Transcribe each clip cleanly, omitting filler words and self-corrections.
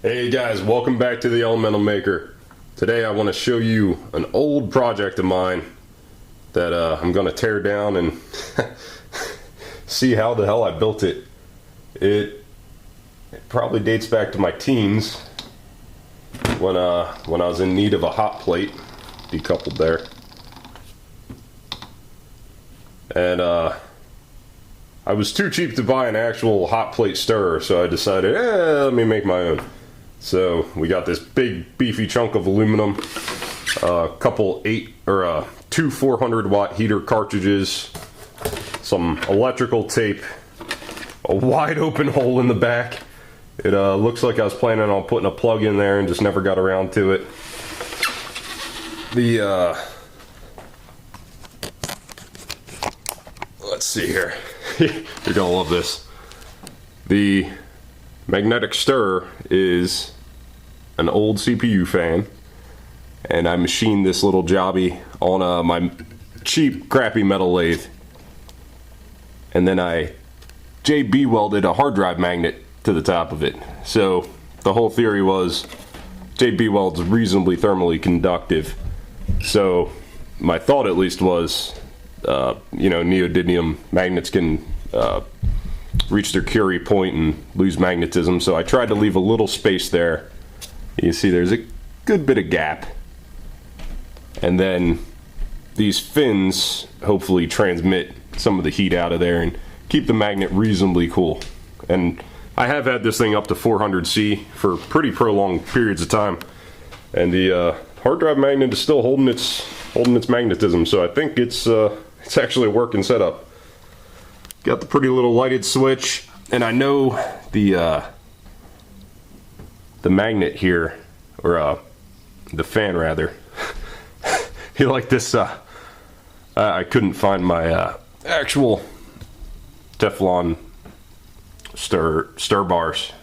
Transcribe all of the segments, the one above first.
Hey guys, welcome back to the Elementalmaker. Today I want to show you an old project of mine that I'm going to tear down and see how the hell I built it. It probably dates back to my teens when I was in need of a Hotplate, decoupled there. And I was too cheap to buy an actual Hotplate stirrer, so I decided, let me make my own. So we got this big beefy chunk of aluminum, a couple two 400-watt heater cartridges, some electrical tape, a wide open hole in the back. It looks like I was planning on putting a plug in there and just never got around to it. Let's see here. You're gonna love this. The magnetic stirrer is an old CPU fan, and I machined this little jobby on my cheap crappy metal lathe, and then I JB welded a hard drive magnet to the top of it. So the whole theory was JB weld's reasonably thermally conductive, so my thought at least was neodymium magnets can reach their Curie point and lose magnetism, so I tried to leave a little space there. You see there's a good bit of gap, and then these fins hopefully transmit some of the heat out of there and keep the magnet reasonably cool. And I have had this thing up to 400C for pretty prolonged periods of time, and the hard drive magnet is still holding its magnetism, so I think it's actually a working setup. Got the pretty little lighted switch, and I know the magnet here, or the fan rather. You like this? I couldn't find my actual Teflon stir bars,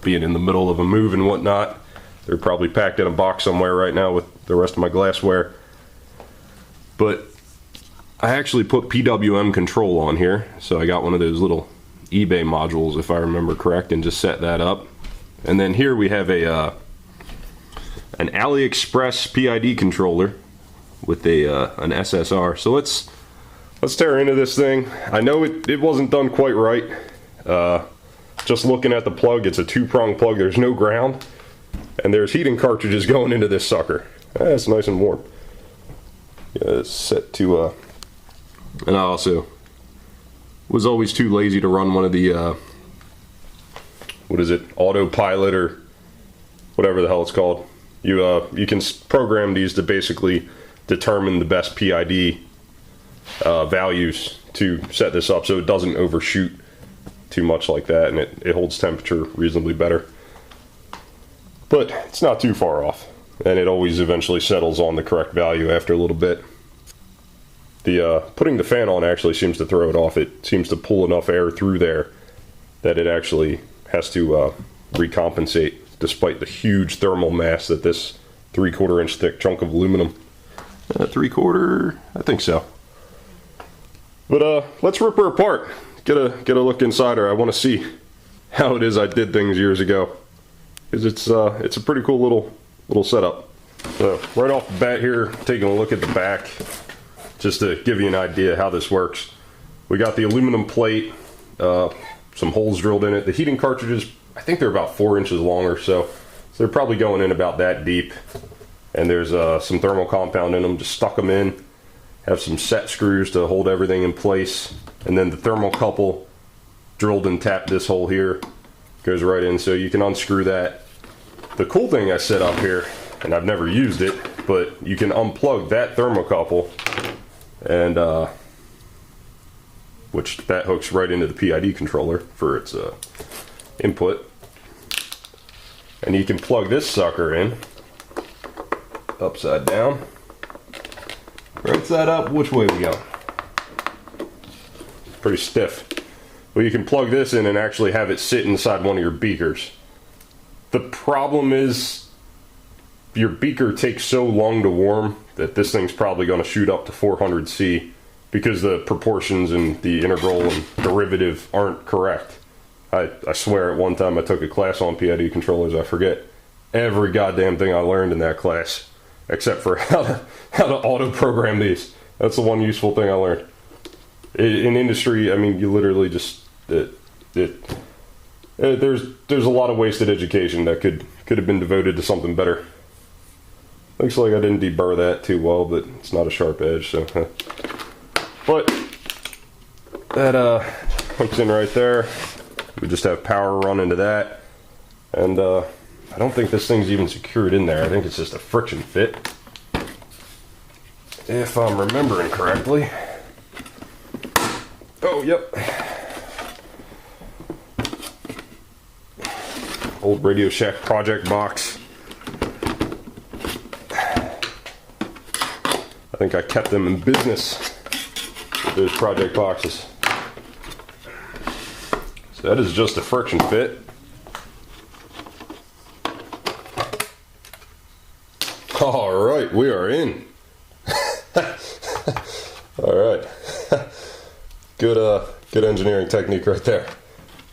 being in the middle of a move and whatnot. They're probably packed in a box somewhere right now with the rest of my glassware. But I actually put PWM control on here, so I got one of those little eBay modules, if I remember correct, and just set that up. And then here we have an Aliexpress PID controller with an SSR. So let's tear into this thing. I know it wasn't done quite right. Just looking at the plug, it's a two-prong plug. There's no ground, and there's heating cartridges going into this sucker. It's nice and warm. Yeah, it's set to and I also was always too lazy to run one of the autopilot or whatever the hell it's called. You can program these to basically determine the best PID values to set this up so it doesn't overshoot too much like that, and it holds temperature reasonably better. But it's not too far off, and it always eventually settles on the correct value after a little bit. Putting the fan on actually seems to throw it off. It seems to pull enough air through there that it actually has to recompensate, despite the huge thermal mass that this 3/4 inch thick chunk of aluminum. 3/4? I think so. But let's rip her apart. Get a look inside her. I want to see how it is I did things years ago, because it's a pretty cool little setup. So right off the bat here, taking a look at the back, just to give you an idea how this works. We got the aluminum plate, some holes drilled in it. The heating cartridges, I think they're about 4 inches long or so they're probably going in about that deep. And there's some thermal compound in them. Just stuck them in. Have some set screws to hold everything in place. And then the thermocouple drilled and tapped this hole here. Goes right in, so you can unscrew that. The cool thing I set up here, and I've never used it, but you can unplug that thermocouple, and which that hooks right into the PID controller for its input. And you can plug this sucker in upside down. Right side up, which way we go? Pretty stiff. Well, you can plug this in and actually have it sit inside one of your beakers. The problem is your beaker takes so long to warm that this thing's probably going to shoot up to 400C because the proportions and the integral and derivative aren't correct. I swear at one time I took a class on PID controllers. I forget every goddamn thing I learned in that class, except for how to auto program these. That's the one useful thing I learned. In industry, I mean, you literally just there's a lot of wasted education that could have been devoted to something better. Looks like I didn't deburr that too well, but it's not a sharp edge, so. But that hooks in right there. We just have power run into that, and I don't think this thing's even secured in there. I think it's just a friction fit, if I'm remembering correctly. Oh, yep. Old Radio Shack project box. I think I kept them in business with those project boxes. So that is just a friction fit. All right, we are in. All right. Good engineering technique right there.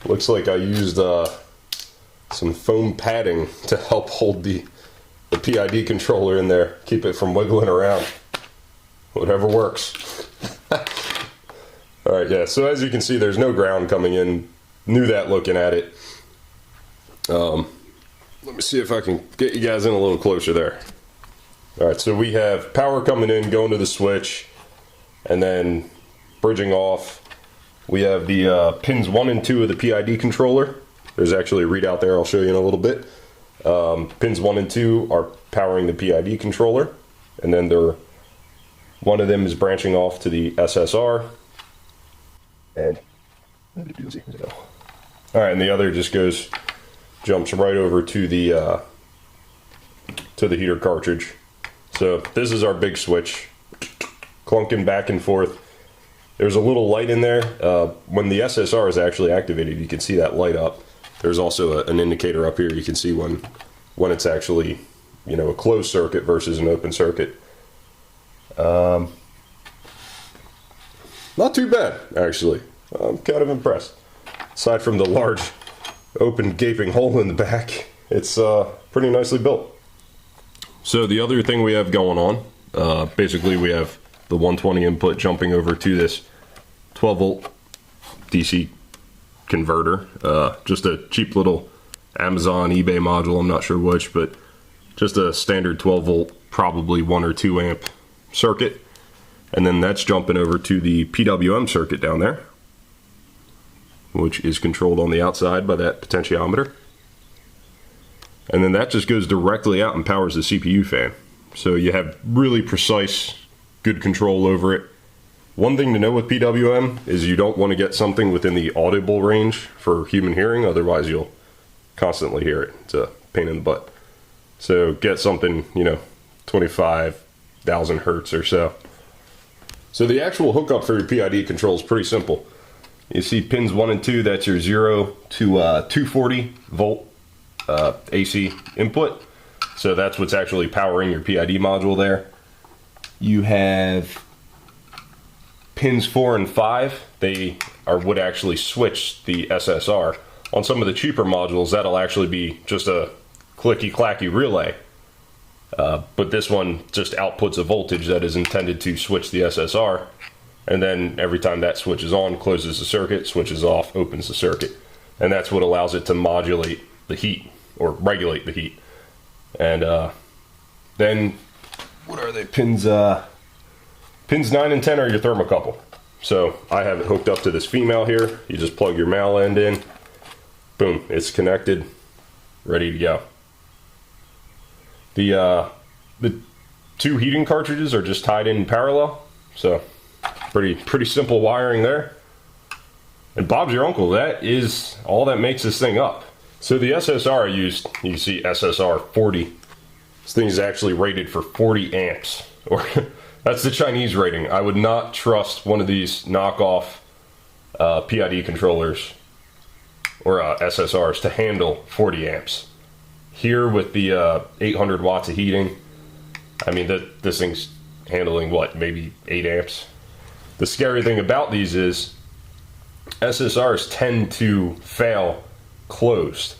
Looks like I used some foam padding to help hold the PID controller in there, keep it from wiggling around. Whatever works. All right, yeah, so as you can see, there's no ground coming in. Knew that looking at it. Let me see if I can get you guys in a little closer there. All right, so we have power coming in, going to the switch, and then bridging off. We have the pins 1 and 2 of the PID controller. There's actually a readout there I'll show you in a little bit. Pins 1 and 2 are powering the PID controller, and then one of them is branching off to the SSR. And all right, and the other just jumps right over to the heater cartridge. So this is our big switch, clunking back and forth. There's a little light in there. When the SSR is actually activated, you can see that light up. There's also an indicator up here. You can see when it's actually, you know, a closed circuit versus an open circuit. Not too bad, actually. I'm kind of impressed. Aside from the large open gaping hole in the back, it's pretty nicely built. So the other thing we have going on, basically we have the 120 input jumping over to this 12 volt DC converter. Just a cheap little Amazon, eBay module, I'm not sure which, but just a standard 12 volt, probably 1 or 2 amp circuit. And then that's jumping over to the PWM circuit down there, which is controlled on the outside by that potentiometer. And then that just goes directly out and powers the CPU fan. So you have really precise, good control over it. One thing to know with PWM is you don't want to get something within the audible range for human hearing, otherwise you'll constantly hear it. It's a pain in the butt. So get something, you know, 25,000 hertz or so. So the actual hookup for your PID control is pretty simple. You see pins 1 and 2, that's your 0 to 240 volt AC input. So that's what's actually powering your PID module there. You have pins 4 and 5. They would actually switch the SSR. On some of the cheaper modules, that'll actually be just a clicky-clacky relay. But this one just outputs a voltage that is intended to switch the SSR. And then every time that switches on, closes the circuit, switches off, opens the circuit. And that's what allows it to modulate the heat, or regulate the heat. And then, what are they? Pins 9 and 10 are your thermocouple. So I have it hooked up to this female here. You just plug your male end in. Boom, it's connected, ready to go. The 2 heating cartridges are just tied in parallel. So pretty simple wiring there. And Bob's your uncle, that is all that makes this thing up. So the SSR I used, you see SSR 40. This thing is actually rated for 40 amps. Or that's the Chinese rating. I would not trust one of these knockoff PID controllers or SSRs to handle 40 amps. Here with the 800 watts of heating, I mean, this thing's handling what, maybe 8 amps? The scary thing about these is SSRs tend to fail closed.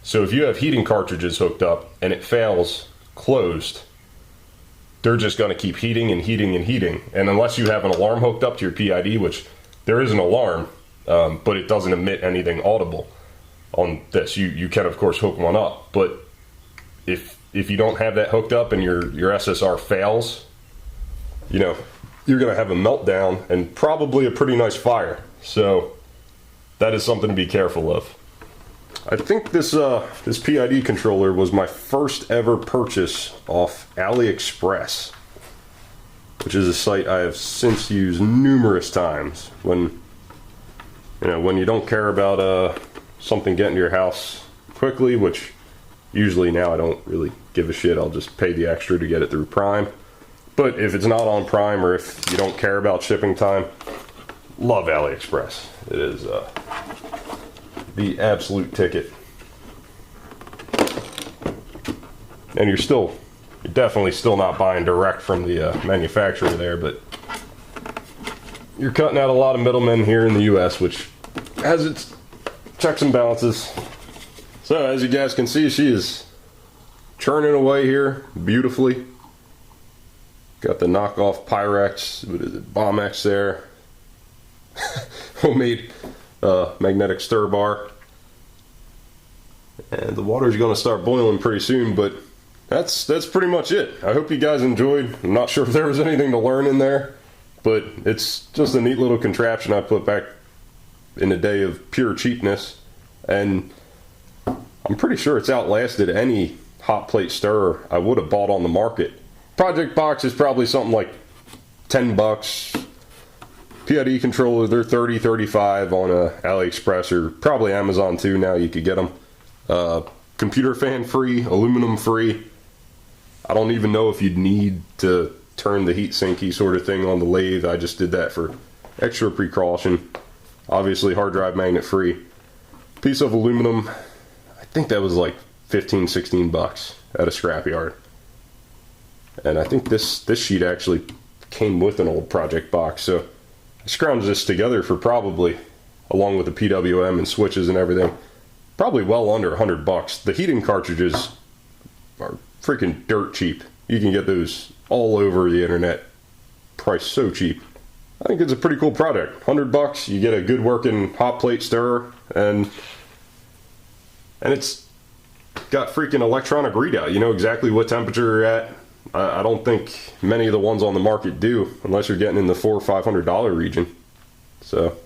So if you have heating cartridges hooked up and it fails closed, they're just going to keep heating and heating and heating. And unless you have an alarm hooked up to your PID, which there is an alarm, but it doesn't emit anything audible on this. You can of course hook one up, but if you don't have that hooked up and your SSR fails, you know, you're going to have a meltdown and probably a pretty nice fire. So that is something to be careful of. I think this PID controller was my first ever purchase off Aliexpress, which is a site I have since used numerous times when you don't care about something getting to your house quickly, which usually now I don't really give a shit. I'll just pay the extra to get it through Prime. But if it's not on Prime, or if you don't care about shipping time, love Aliexpress. It is the absolute ticket. And you're definitely still not buying direct from the manufacturer there, but you're cutting out a lot of middlemen here in the US, which has its checks and balances. So as you guys can see, she is churning away here beautifully. Got the knockoff Pyrex, what is it, Bombex there. Homemade magnetic stir bar. And the water's gonna start boiling pretty soon, but that's pretty much it. I hope you guys enjoyed. I'm not sure if there was anything to learn in there, but it's just a neat little contraption I put back in the day of pure cheapness, and I'm pretty sure it's outlasted any Hotplate stirrer I would have bought on the market. Project box is probably something like 10 bucks. PID controller, they're 30, 35 on AliExpress, or probably Amazon too. Now you could get them. Computer fan free, aluminum free. I don't even know if you'd need to turn the heat sinky sort of thing on the lathe. I just did that for extra precaution. Obviously hard drive magnet free. Piece of aluminum, I think that was like 15, 16 bucks at a scrapyard. And I think this sheet actually came with an old project box, so I scrounged this together for probably, along with the PWM and switches and everything, probably well under 100 bucks. The heating cartridges are freaking dirt cheap. You can get those all over the internet, priced so cheap. I think it's a pretty cool product. 100 bucks, you get a good working hot plate stirrer, and it's got freaking electronic readout. You know exactly what temperature you're at. I don't think many of the ones on the market do, unless you're getting in the $400 or $500 region. So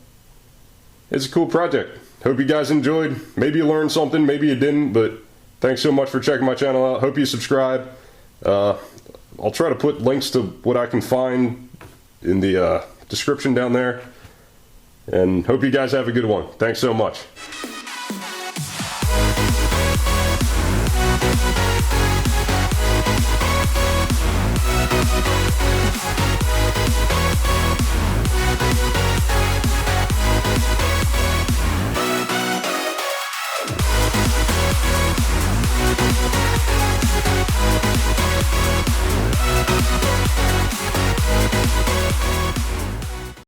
it's a cool project. Hope you guys enjoyed. Maybe you learned something, maybe you didn't, but thanks so much for checking my channel out. Hope you subscribe. I'll try to put links to what I can find in the description down there, and hope you guys have a good one. Thanks so much.